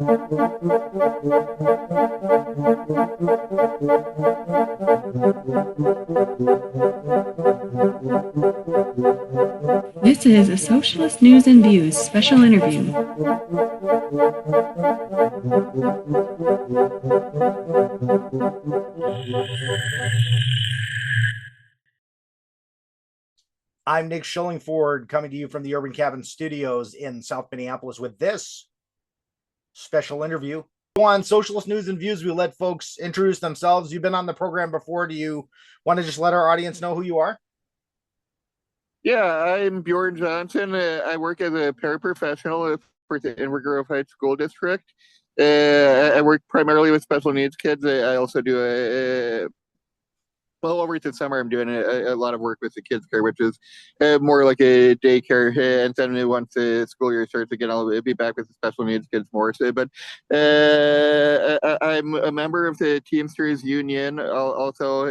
This is a Socialist News and Views special interview. I'm Nick Schillingford, coming to you from the Urban Cabin Studios in South Minneapolis with this special interview. On Socialist News and Views, we let folks introduce themselves. You've been on the program before. Do you want to just let our audience know who you are? Yeah, I'm Bjorn Johnson. I work as a paraprofessional for the Inver Heights School District. I work primarily with special needs kids. I also do well, over the summer, I'm doing a lot of work with the kids care, which is more like a daycare. And then once the school year starts again, I'll be back with the special needs kids more. So, but I'm a member of the Teamsters Union. Also,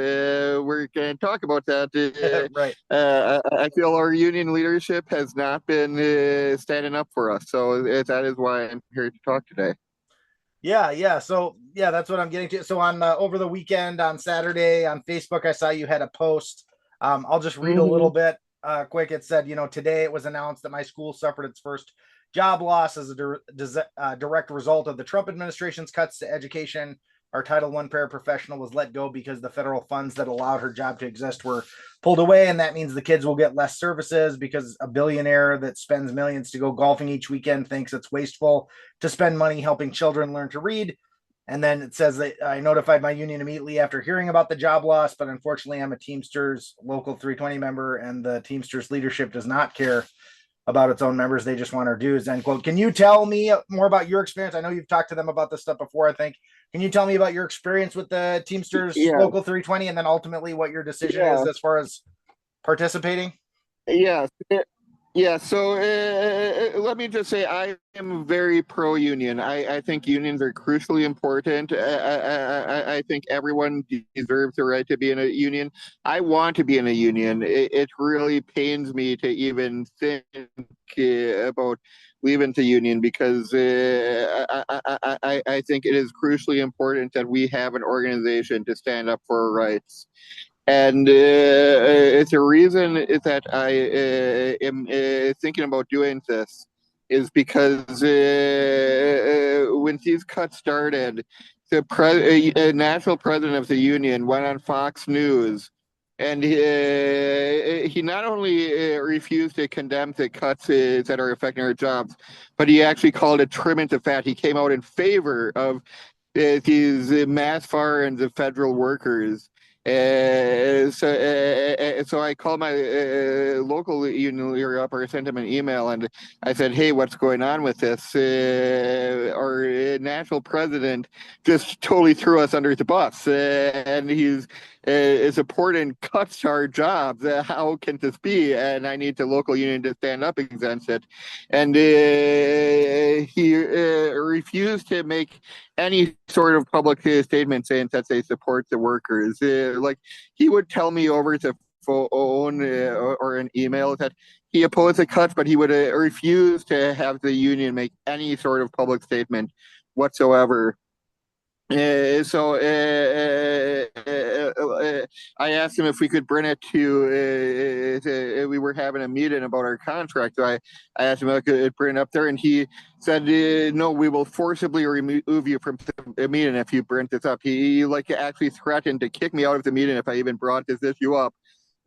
we're going to talk about that. Right. I feel our union leadership has not been standing up for us. So that is why I'm here to talk today. Yeah. So, that's what I'm getting to. So on over the weekend on Saturday on Facebook, I saw you had a post. I'll just read a little bit quick. It said, today it was announced that my school suffered its first job loss as a direct result of the Trump administration's cuts to education. Our Title I paraprofessional was let go because the federal funds that allowed her job to exist were pulled away. And that means the kids will get less services because a billionaire that spends millions to go golfing each weekend thinks it's wasteful to spend money helping children learn to read. And then it says that I notified my union immediately after hearing about the job loss, but unfortunately I'm a Teamsters Local 320 member and the Teamsters leadership does not care about its own members. They just want our dues, end quote. Can you tell me more about your experience? I know you've talked to them about this stuff before, I think. Can you tell me about your experience with the Teamsters Local 320 and then ultimately what your decision is as far as participating? Yeah, so let me just say I am very pro-union. I think unions are crucially important. I think everyone deserves the right to be in a union. I want to be in a union. It really pains me to even think about leaving the union because I think it is crucially important that we have an organization to stand up for our rights. And it's a reason that I am thinking about doing this is because when these cuts started, the national president of the union went on Fox News, and he not only refused to condemn the cuts that are affecting our jobs, but he actually called it trim into fat. He came out in favor of these mass firings of federal workers. So I called my local union leader up, or sent him an email, and I said, "Hey, what's going on with this? Our national president just totally threw us under the bus, and he's supporting cuts to our jobs. How can this be? And I need the local union to stand up against it." And he refused to make any sort of public statement saying that they support the workers. Like he would tell me over the phone or an email that he opposed the cuts, but he would refuse to have the union make any sort of public statement whatsoever. So I asked him if we could bring it to we were having a meeting about our contract. So I asked him if I could bring it up there, and he said, "No, we will forcibly remove you from the meeting if you bring this up." He actually threatened to kick me out of the meeting if I even brought this issue up.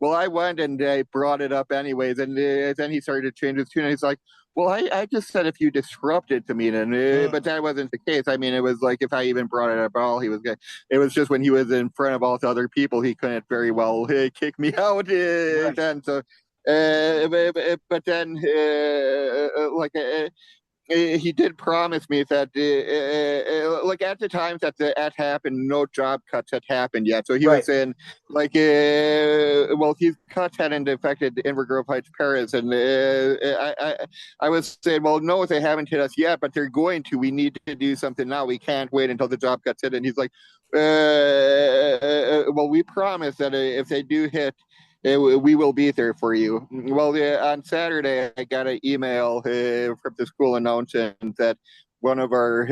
Well, I went and I brought it up anyways, and then he started to change his tune. And he's like, "Well, I just said if you disrupted the meeting," but that wasn't the case. I mean, it was like if I even brought it up at all, he was good. It was just when he was in front of all the other people, he couldn't very well kick me out. Then so, but then he did promise me that at the time that that happened, no job cuts had happened yet. So he was saying well, these cuts hadn't affected Inver Heights Paris, and I was saying, well, no, they haven't hit us yet, but they're going to. We need to do something now. We can't wait until the job cuts hit. And he's like, well, we promise that if they do hit, we will be there for you. Well, on Saturday, I got an email from the school announcing that one of our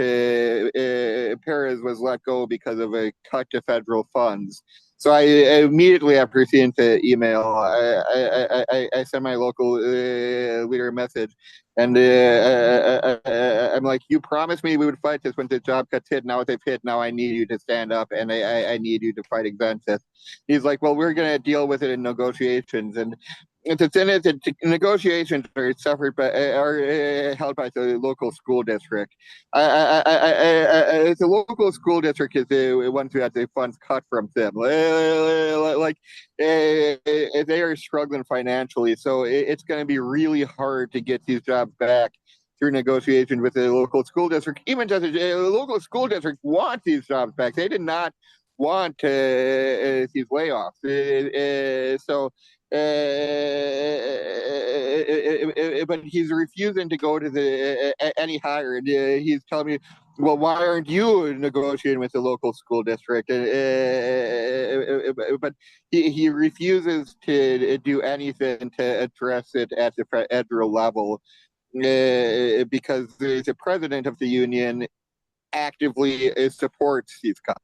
paras was let go because of a cut to federal funds. So I immediately after seeing the email, I sent my local leader a message, and I'm like, "You promised me we would fight this when the job cuts hit. Now they've hit. Now I need you to stand up, and I need you to fight against this." He's like, "Well, we're going to deal with it in negotiations." And the negotiations are suffered by are held by the local school district. The local school district is the ones who had the funds cut from them. Like they are struggling financially, so it's going to be really hard to get these jobs back through negotiation with the local school district. Even though the local school district wants these jobs back, they did not want these layoffs. So but he's refusing to go to the any higher. And he's telling me, "Well, why aren't you negotiating with the local school district?" But he refuses to do anything to address it at the federal level because the president of the union actively supports these cuts.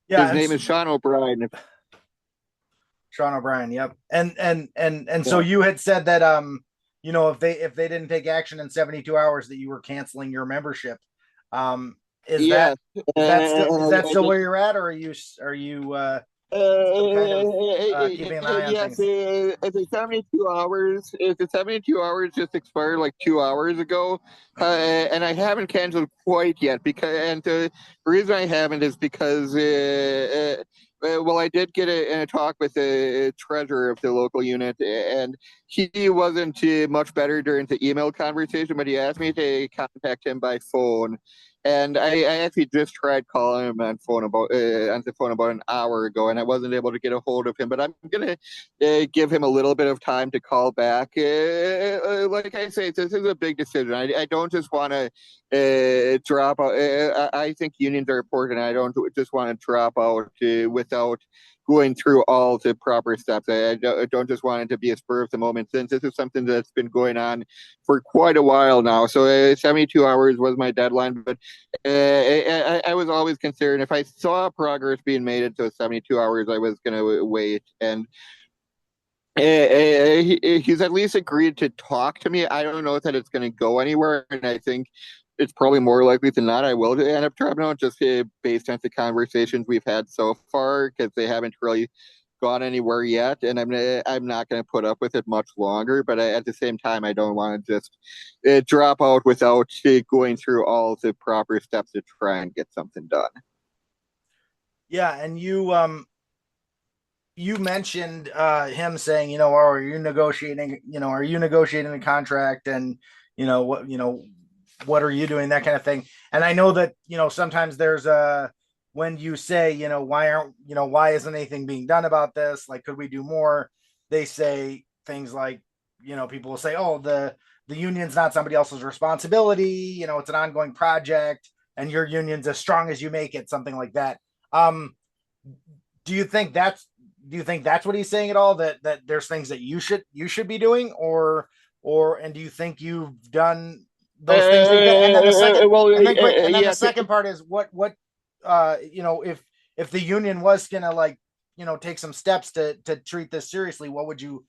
Yeah, his name is Sean O'Brien. Sean O'Brien, yep. And so you had said that if they didn't take action in 72 hours that you were canceling your membership. Is that still where you're at, or are you keeping an eye on yes, things? the 72 hours. The 72 hours just expired like 2 hours ago, and I haven't canceled quite yet and the reason I haven't is because well, I did get a talk with the treasurer of the local unit, and he wasn't much better during the email conversation, but he asked me to contact him by phone. And I actually just tried calling him on the phone about an hour ago, and I wasn't able to get a hold of him. But I'm gonna give him a little bit of time to call back. Like I say, this is a big decision. I don't just want to drop out. I think unions are important. I don't just want to drop out without going through all the proper steps. I don't just want it to be a spur of the moment, since this is something that's been going on for quite a while now. So 72 hours was my deadline, but I was always concerned if I saw progress being made into 72 hours, I was going to wait. And he's at least agreed to talk to me. I don't know that it's going to go anywhere, and I think it's probably more likely than not I will end up dropping out, just based on the conversations we've had so far, because they haven't really gone anywhere yet, and I'm not going to put up with it much longer. But at the same time, I don't want to just drop out without going through all the proper steps to try and get something done. Yeah, and you mentioned him saying, are you negotiating a contract, and what are you doing, that kind of thing. And I know that sometimes there's when you say why isn't anything being done about this, like could we do more, they say things like people will say, oh, the union's not somebody else's responsibility, it's an ongoing project and your union's as strong as you make it, something like that. Do you think that's what he's saying at all, that there's things that you should be doing, or and do you think you've done those things? And then the second part is what if the union was gonna take some steps to treat this seriously, what would you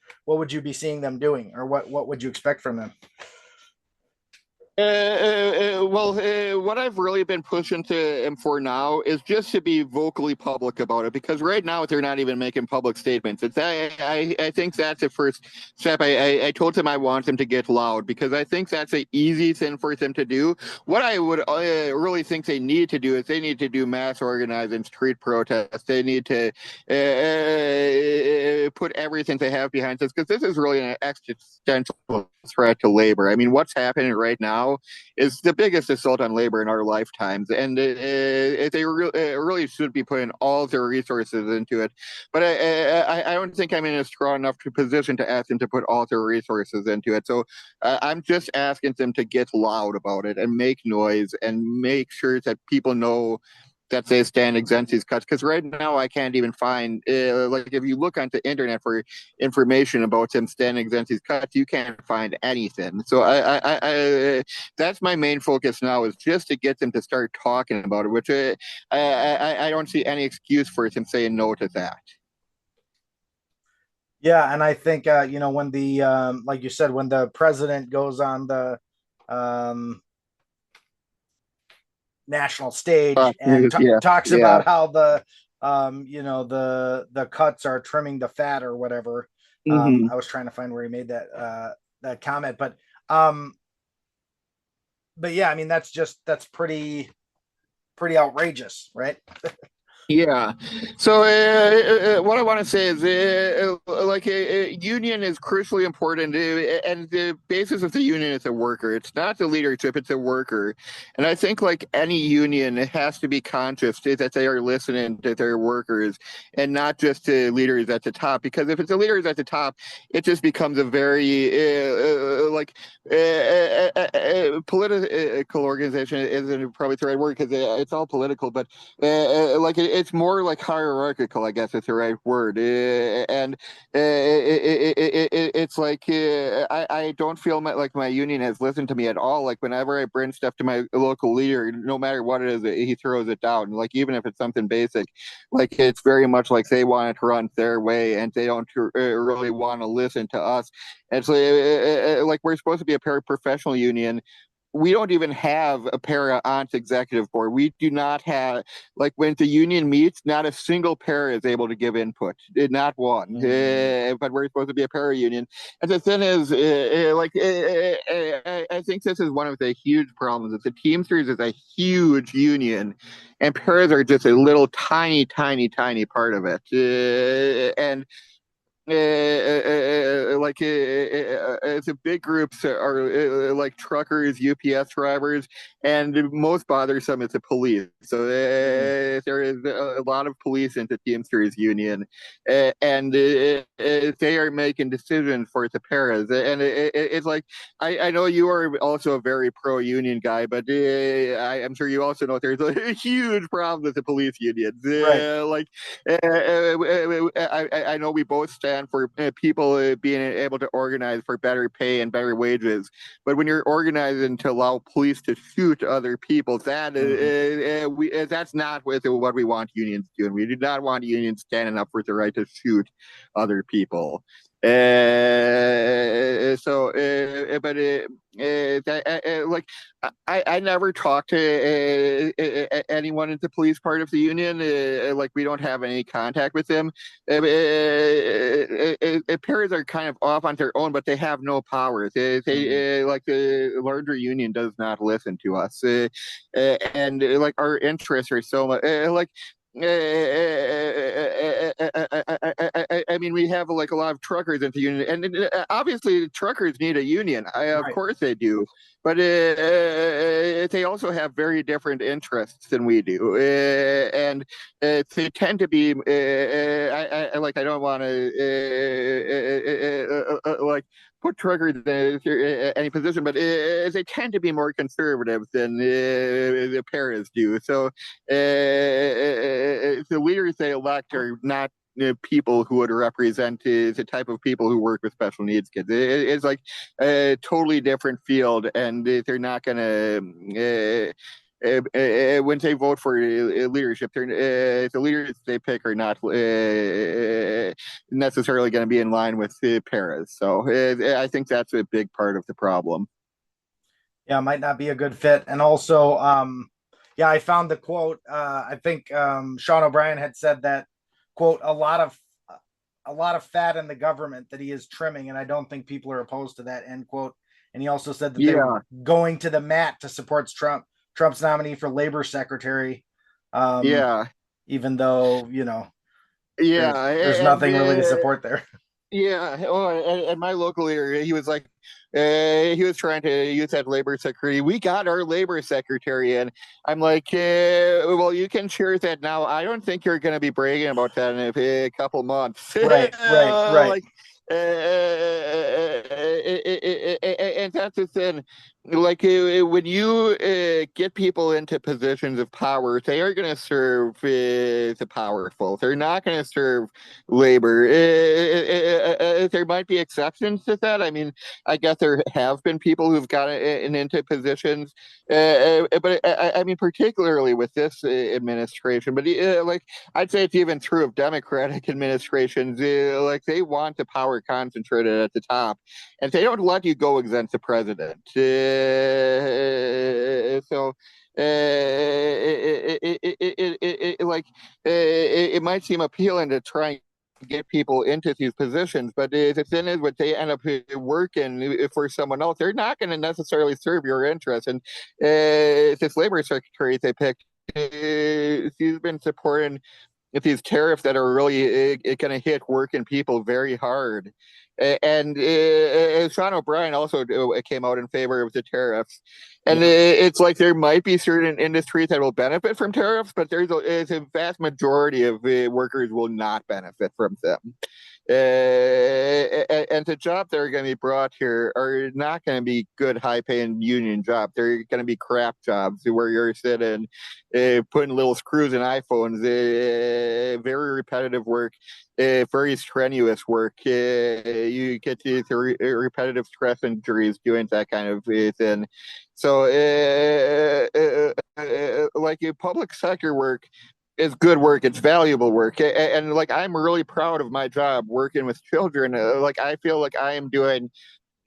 be seeing them doing, or what would you expect from them? What I've really been pushing to him for now is just to be vocally public about it, because right now they're not even making public statements. I think that's the first step. I told him I want them to get loud, because I think that's an easy thing for them to do. What I would really think they need to do is they need to do mass organizing, street protests. They need to put everything they have behind this, because this is really an existential threat to labor. I mean, what's happening right now is the biggest assault on labor in our lifetimes, and they really should be putting all their resources into it. But I don't think I'm in a strong enough position to ask them to put all their resources into it. So I'm just asking them to get loud about it and make noise and make sure that people know that say stand against these cuts, because right now I can't even find like if you look on the internet for information about them standing against these cuts, you can't find anything. So that's my main focus now, is just to get them to start talking about it, which I don't see any excuse for them saying no to that. Yeah, and I think when the like you said, when the president goes on the national stage and Yeah, talks yeah. about how the the cuts are trimming the fat or whatever. Mm-hmm. I was trying to find where he made that comment, but yeah, I mean that's pretty outrageous, right? Yeah. So what I want to say is like a union is crucially important, and the basis of the union is a worker. It's not the leadership, it's a worker. And I think like any union, it has to be conscious that they are listening to their workers and not just to leaders at the top. Because if it's the leaders at the top, it just becomes a very political organization isn't probably the right word, because it's all political, but it's more like hierarchical, I guess is the right word, and it's like I don't feel like my union has listened to me at all. Like whenever I bring stuff to my local leader, no matter what it is, he throws it down. Like even if it's something basic, like it's very much like they want it to run their way, and they don't really want to listen to us. And so like we're supposed to be a paraprofessional union. We don't even have a para on the executive board. We do not have, like when the union meets, not a single para is able to give input, not one. But we're supposed to be a para union. And the thing is, I think this is one of the huge problems. That the Teamsters is a huge union, and paras are just a little tiny, tiny, tiny part of it. And the big groups are like truckers, UPS drivers, and most bothersome is the police. So there is a lot of police in the Teamsters Union, and they are making decisions for the paras. And it's like I know you are also a very pro-union guy, but I'm sure you also know there's a huge problem with the police unions. Right. I know we both stand for people being able to organize for better pay and better wages, but when you're organizing to allow police to shoot other people, that's not what we want unions doing. We do not want unions standing up for the right to shoot other people. Like I never talked to anyone in the police part of the union. Like we don't have any contact with them. Paras are kind of off on their own, but they have no power. Like the larger union does not listen to us, and like our interests are so much like. I mean, we have like a lot of truckers in the union, and obviously truckers need a union. Of course they do, but they also have very different interests than we do, and they tend to be. I don't want to like put truckers in any position, but they tend to be more conservative than the paras do. So the leaders they elect are not people who would represent the type of people who work with special needs kids. It's like a totally different field, and they're not going to. When they vote for leadership, the leaders they pick are not necessarily going to be in line with the paras. So I think that's a big part of the problem. Yeah, might not be a good fit. And also, yeah, I found the quote. I think Sean O'Brien had said that, quote, a lot of fat in the government that he is trimming, and I don't think people are opposed to that, end quote. And he also said that they were going to the mat to support Trump's nominee for labor secretary. Even though, there's nothing really to support there. Yeah, at my local area, he was like, he was trying to use that labor secretary. We got our labor secretary, and I'm like, well, you can share that now. I don't think you're going to be bragging about that in a couple months. Right. Like, and that's the thing. like when you get people into positions of power, they are going to serve the powerful. They're not going to serve labor. There might be exceptions to that. I mean, I guess there have been people who've gotten into positions, but I mean, particularly with this administration. But like, I'd say it's even true of Democratic administrations. Like, they want the power concentrated at the top, and they don't let you go against the president. So it might seem appealing to try and get people into these positions, but the thing is, what they end up working for someone else, they're not going to necessarily serve your interests. And this labor secretary they picked, she's been supporting these tariffs that are really going to hit working people very hard. And Sean O'Brien also came out in favor of the tariffs. And Yeah. it's like there might be certain industries that will benefit from tariffs, but there's a vast majority of workers will not benefit from them. And the jobs that are going to be brought here are not going to be good, high-paying union jobs. They're going to be crap jobs where you're sitting, putting little screws in iPhones, very repetitive work, very strenuous work. You get to repetitive stress injuries doing that kind of thing. So, like public sector work is good work. It's valuable work, and like I'm really proud of my job working with children. Like I feel like I am doing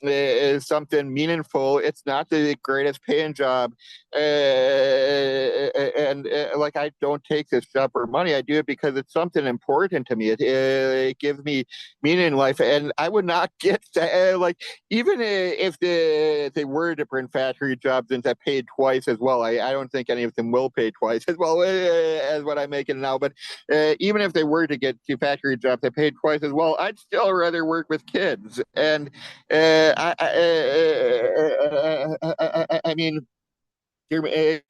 is something meaningful. It's not the greatest paying job, and like I don't take this job for money. I do it because it's something important to me. It gives me meaning in life, and I would not get that. Like even if they were to bring factory jobs in that paid twice as well, I don't think any of them will pay twice as well as what I'm making now. But even if they were to get to factory jobs that paid twice as well, I'd still rather work with kids and I mean, you're going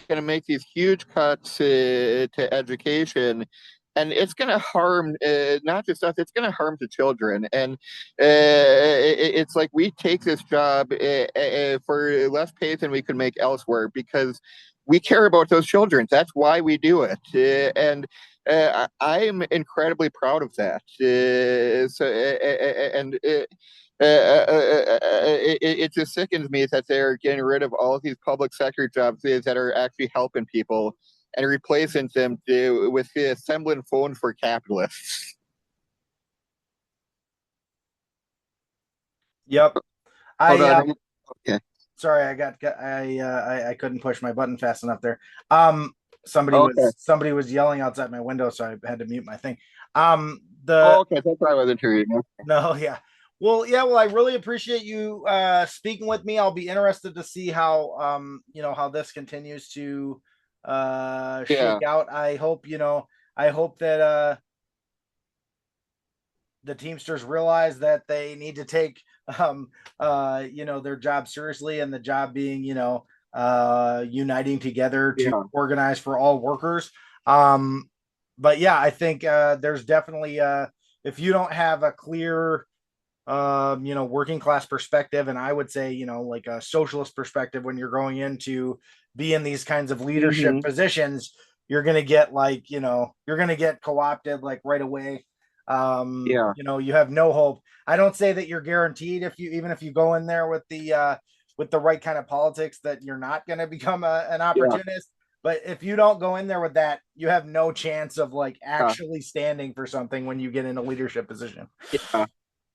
to make these huge cuts to education, and it's going to harm not just us, it's going to harm the children. And it's like we take this job for less pay than we could make elsewhere because we care about those children. That's why we do it. And I'm incredibly proud of that. And it just sickens me that they're getting rid of all of these public sector jobs that are actually helping people and replacing them with the assembling phones for capitalists. Yep. Hold I on. Okay. sorry, I couldn't push my button fast enough there. Um, Okay. somebody was yelling outside my window, so I had to mute my thing. Oh, The okay. That's why I wasn't sure. No, yeah. Well, yeah, well, I really appreciate you speaking with me. I'll be interested to see how how this continues to Yeah. shake out. I hope that the Teamsters realize that they need to take their job seriously, and the job being, uniting together to Yeah. organize for all workers. But yeah, I think there's definitely if you don't have a clear working class perspective, and I would say, like a socialist perspective, when you're going into be in these kinds of leadership Hmm. positions, you're gonna get you're gonna get co-opted like right away. Yeah. You have no hope. I don't say that you're guaranteed, even if you go in there with the right kind of politics, that you're not gonna become an Yeah. opportunist. But if you don't go in there with that, you have no chance of like Yeah. actually standing for something when you get in a leadership position. Yeah.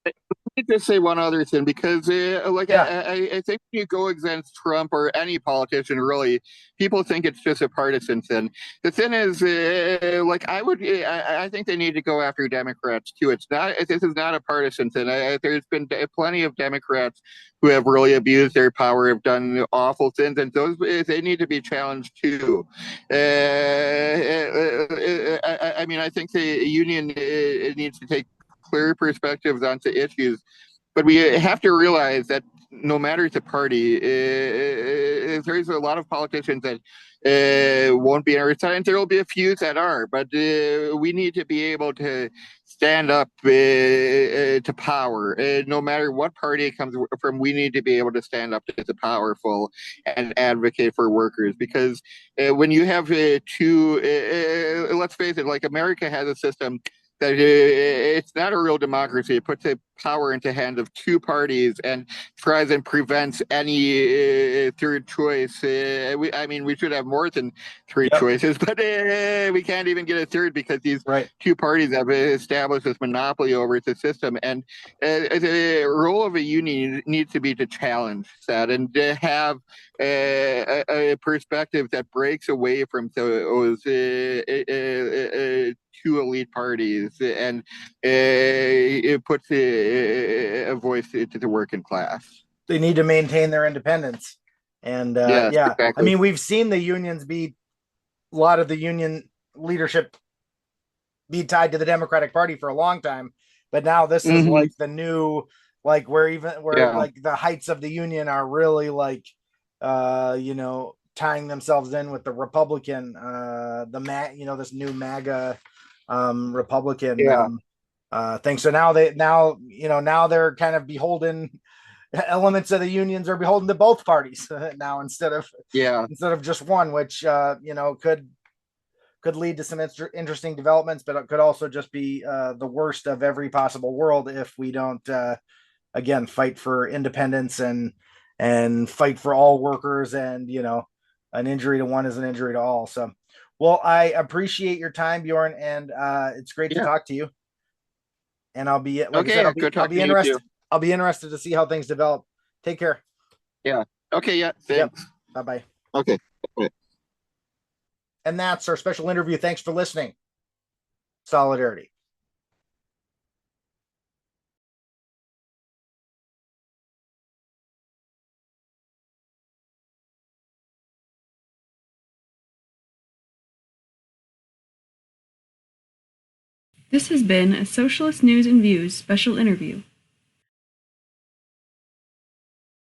Let me just say one other thing because, like, Yeah. I think when you go against Trump or any politician, really, people think it's just a partisan thing. The thing is, like, I think they need to go after Democrats too. It's not, this is not a partisan thing. There's been plenty of Democrats who have really abused their power, have done awful things, and those they need to be challenged too. I mean, I think the union needs to take clear perspectives onto issues. But we have to realize that no matter the party, there's a lot of politicians that won't be on our side, and there will be a few that are. But we need to be able to stand up to power. No matter what party it comes from, we need to be able to stand up to the powerful and advocate for workers. Because when you have let's face it, like America has a system that it's not a real democracy. It puts the power into hands of two parties and tries and prevents any third choice. We should have more than three choices, but we can't even get a third because these two parties have established this monopoly over the system. And the role of a union needs to be to challenge that and to have a perspective that breaks away from those two elite parties and it puts a voice to the working class. They need to maintain their independence. And yes, exactly. I mean, we've seen the unions a lot of the union leadership be tied to the Democratic Party for a long time. But now this is like the new, like where like the heights of the union are really like, tying themselves in with the Republican, this new MAGA Republican thing. So now they're kind of beholden. Elements of the unions are beholden to both parties now instead of just one, which could lead to some interesting developments, but it could also just be the worst of every possible world if we don't again fight for independence and fight for all workers. And an injury to one is an injury to all. So, well, I appreciate your time, Bjorn, and it's great to talk to you. And I'll be interested. I'll be interested to see how things develop. Take care. Yeah. Okay. Yeah. Thanks. Yep. Bye-bye. Okay. And that's our special interview. Thanks for listening. Solidarity. This has been a Socialist News and Views special interview.